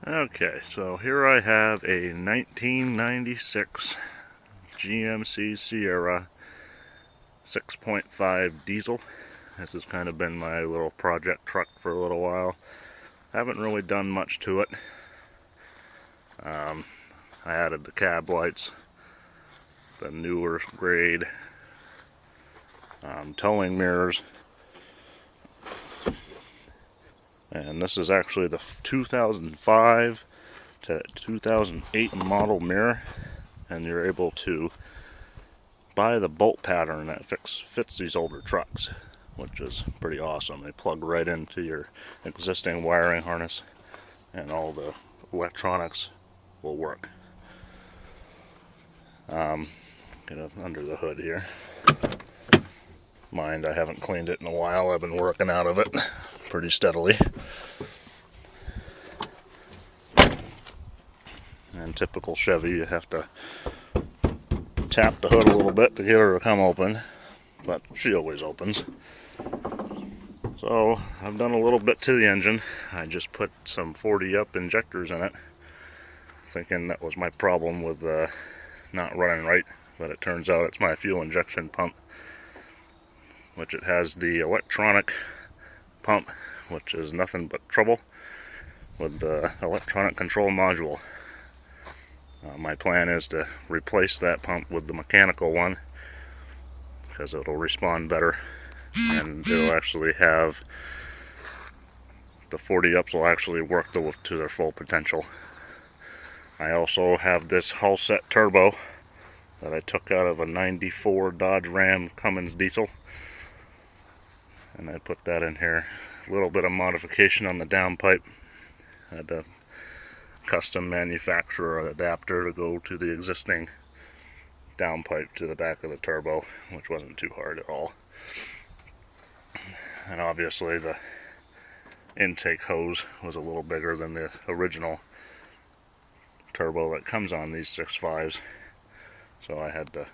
Okay, so here I have a 1996 GMC Sierra 6.5 diesel. This has kind of been my little project truck for a little while. Haven't really done much to it. I added the cab lights, the newer grade towing mirrors, and this is actually the 2005 to 2008 model mirror, and you're able to buy the bolt pattern that fits these older trucks, which is pretty awesome. They plug right into your existing wiring harness and all the electronics will work. Get up under the hood here. Mind, I haven't cleaned it in a while. I've been working out of it pretty steadily. And typical Chevy, you have to tap the hood a little bit to get her to come open, but she always opens. So I've done a little bit to the engine. I just put some 40 up injectors in it, thinking that was my problem with not running right, but it turns out it's my fuel injection pump, which it has the electronic pump, which is nothing but trouble with the electronic control module. My plan is to replace that pump with the mechanical one because it'll respond better, and it'll actually have the 40 ups will actually work to their full potential. I also have this hull set turbo that I took out of a 94 Dodge Ram Cummins diesel, and I put that in here. A little bit of modification on the downpipe. I had to custom manufacture an adapter to go to the existing downpipe to the back of the turbo, which wasn't too hard at all. And obviously the intake hose was a little bigger than the original turbo that comes on these 6.5s, so I had to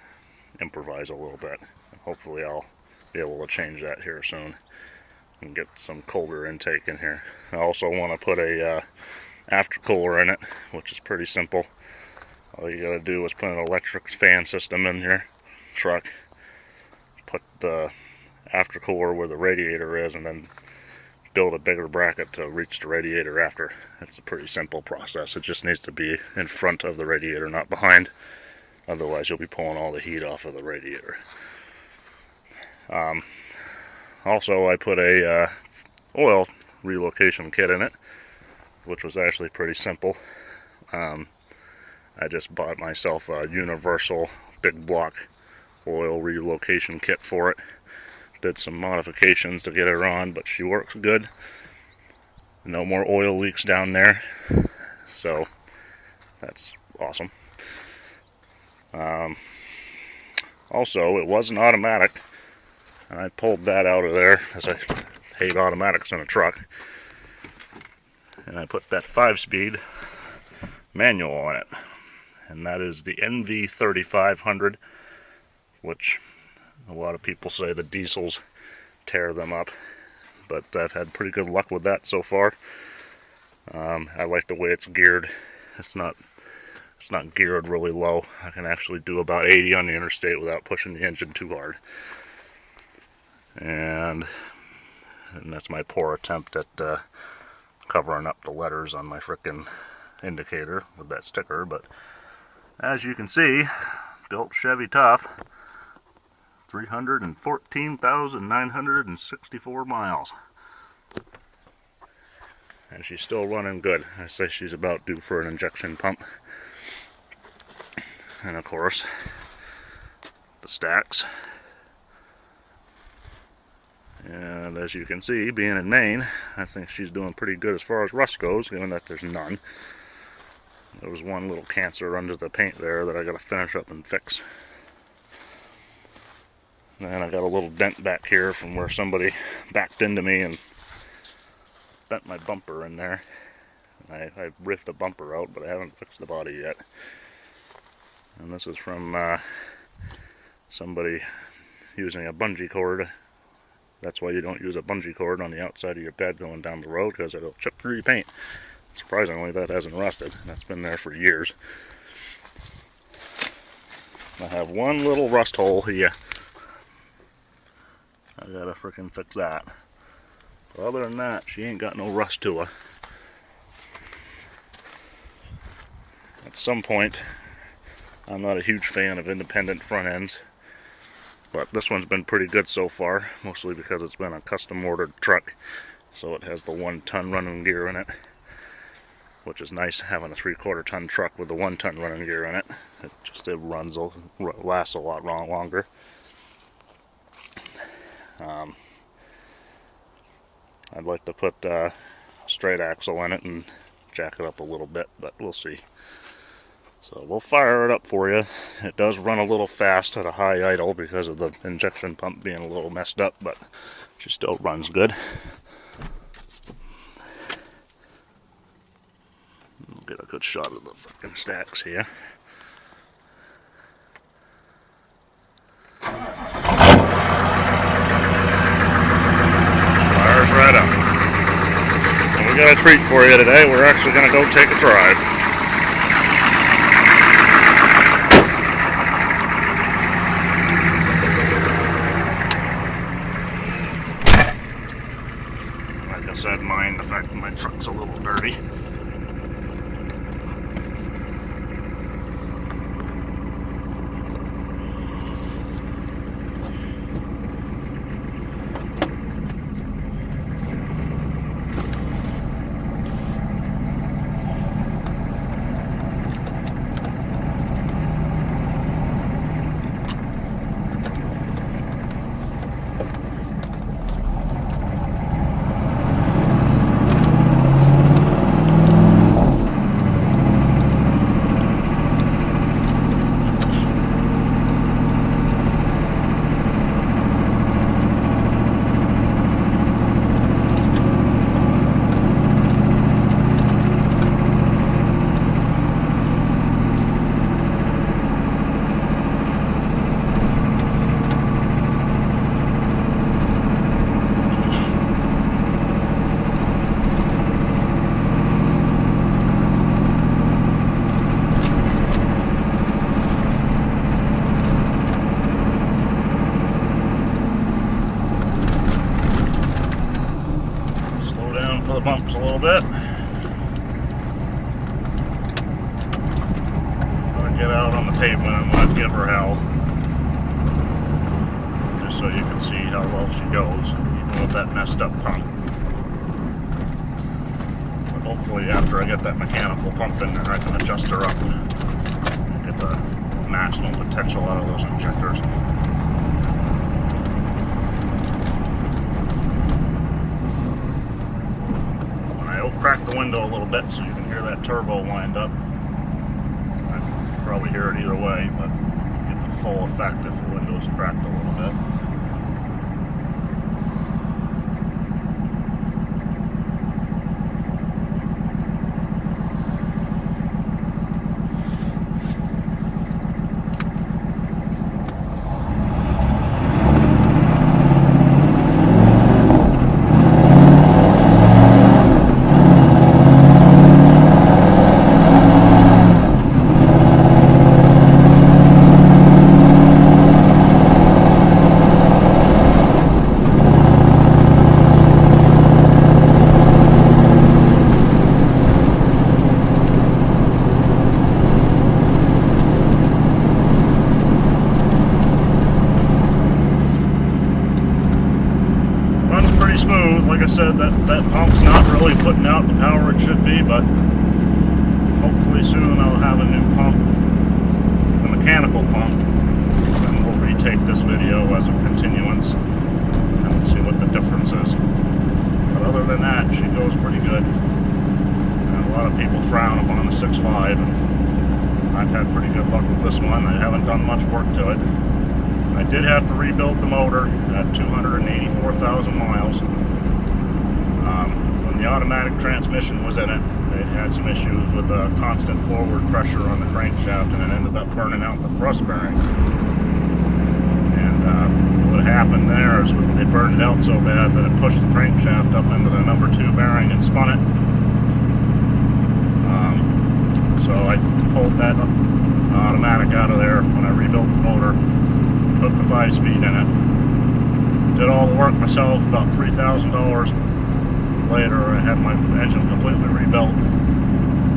improvise a little bit. Hopefully I'll be able to change that here soon and get some colder intake in here. I also want to put a aftercooler in it, which is pretty simple. All you gotta do is put an electric fan system in your truck, put the aftercooler where the radiator is, and then build a bigger bracket to reach the radiator after. It's a pretty simple process. It just needs to be in front of the radiator, not behind. Otherwise you'll be pulling all the heat off of the radiator. Also, I put a oil relocation kit in it, which was actually pretty simple. I just bought myself a universal big block oil relocation kit for it. Did some modifications to get her on, but she works good. No more oil leaks down there, so that's awesome. Also, it was an automatic, and I pulled that out of there as I hate automatics in a truck. And I put that 5-speed manual on it, and that is the NV3500, which a lot of people say the diesels tear them up, but I've had pretty good luck with that so far. I like the way it's geared. It's not geared really low. I can actually do about 80 on the interstate without pushing the engine too hard. And that's my poor attempt at covering up the letters on my frickin' indicator with that sticker, but as you can see, built Chevy tough, 314,964 miles. And she's still running good. I say she's about due for an injection pump. And of course, the stacks. And as you can see, being in Maine, I think she's doing pretty good as far as rust goes, given that there's none. There was one little cancer under the paint there that I gotta finish up and fix. And I got a little dent back here from where somebody backed into me and bent my bumper in there. I ripped the bumper out, but I haven't fixed the body yet. And this is from somebody using a bungee cord. That's why you don't use a bungee cord on the outside of your bed going down the road, because it'll chip through your paint. Surprisingly, that hasn't rusted. That's been there for years. I have one little rust hole here. I gotta frickin' fix that. But other than that, she ain't got no rust to her. At some point, I'm not a huge fan of independent front ends, but this one's been pretty good so far, mostly because it's been a custom ordered truck, so it has the 1-ton running gear in it, which is nice having a 3/4 ton truck with the 1-ton running gear in it. It runs, lasts a lot longer. I'd like to put a straight axle in it and jack it up a little bit, but we'll see. So we'll fire it up for you. It does run a little fast at a high idle because of the injection pump being a little messed up, but she still runs good. We'll get a good shot of the fucking stacks here. Fires right up. And we got a treat for you today. We're actually going to go take a drive. Like I said, mind the fact that my truck's a little dirty. The bumps a little bit. I'm gonna get out on the pavement and let give her hell, just so you can see how well she goes, even with that messed up pump. But hopefully, after I get that mechanical pump in there, I can adjust her up and get the maximum potential out of those injectors. Crack the window a little bit so you can hear that turbo wind up. You can probably hear it either way, but you get the full effect if the window's cracked a little bit. Smooth. Like I said, that pump's not really putting out the power it should be, but hopefully soon I'll have a new pump, the mechanical pump, and we'll retake this video as a continuance and see what the difference is. But other than that, she goes pretty good. And a lot of people frown upon the 6.5, and I've had pretty good luck with this one. I haven't done much work to it. I did have to rebuild the motor at 284,000 miles. When the automatic transmission was in it, it had some issues with the constant forward pressure on the crankshaft, and it ended up burning out the thrust bearing. And what happened there is it burned it out so bad that it pushed the crankshaft up into the number 2 bearing and spun it. that automatic out of there when I rebuilt the motor. Put the 5-speed in it. Did all the work myself. About $3,000 later, I had my engine completely rebuilt.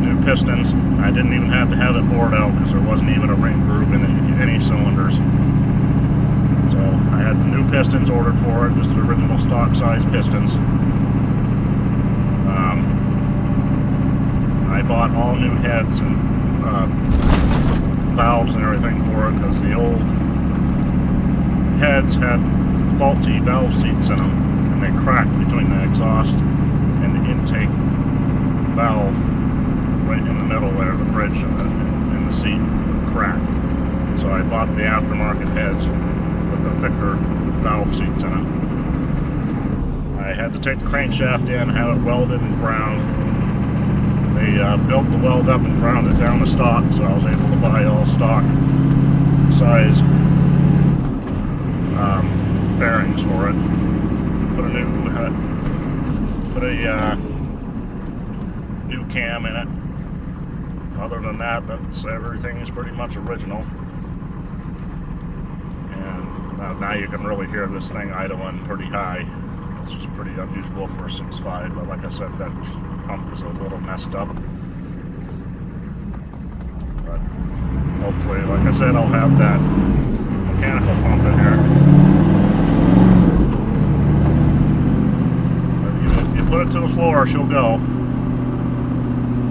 New pistons. I didn't even have to have it bored out because there wasn't even a ring groove in any cylinders. So I had the new pistons ordered for it, just the original stock size pistons. I bought all new heads and valves and everything for it because the old heads had faulty valve seats in them, and they cracked between the exhaust and the intake valve right in the middle there, the bridge in the seat was cracked. So I bought the aftermarket heads with the thicker valve seats in them. I had to take the crankshaft in, have it welded and ground. They built the weld up and ground it down to stock, so I was able to buy all stock size bearings for it. Put a new cam in it. Other than that, everything is pretty much original. And now you can really hear this thing idling pretty high. It's just pretty unusual for a 6.5, but like I said, that pump is a little messed up. But hopefully, like I said, I'll have that mechanical pump in here. If you put it to the floor, she'll go.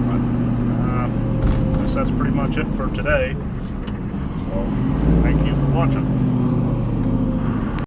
But, I guess that's pretty much it for today. So, thank you for watching.